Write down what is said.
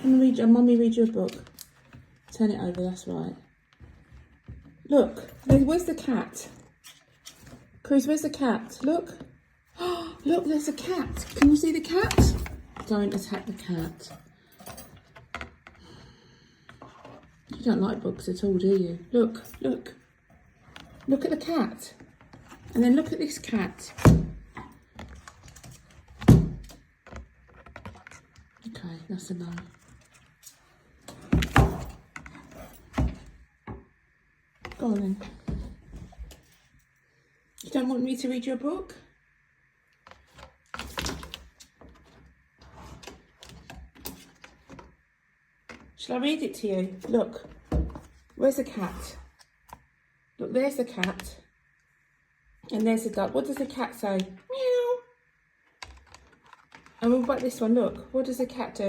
Mummy read you a book. Turn it over, that's right. Look, where's the cat? Cruz, where's the cat? Look. Look, there's a cat. Can you see the cat? Don't attack the cat. You don't like books at all, do you? Look, look. Look at the cat. And then look at this cat. Okay, that's enough. Go on then. You don't want me to read you a book? Shall I read it to you? Look, where's the cat? Look, there's the cat. And there's the duck. What does the cat say? Meow. And what about this one? Look, what does the cat do?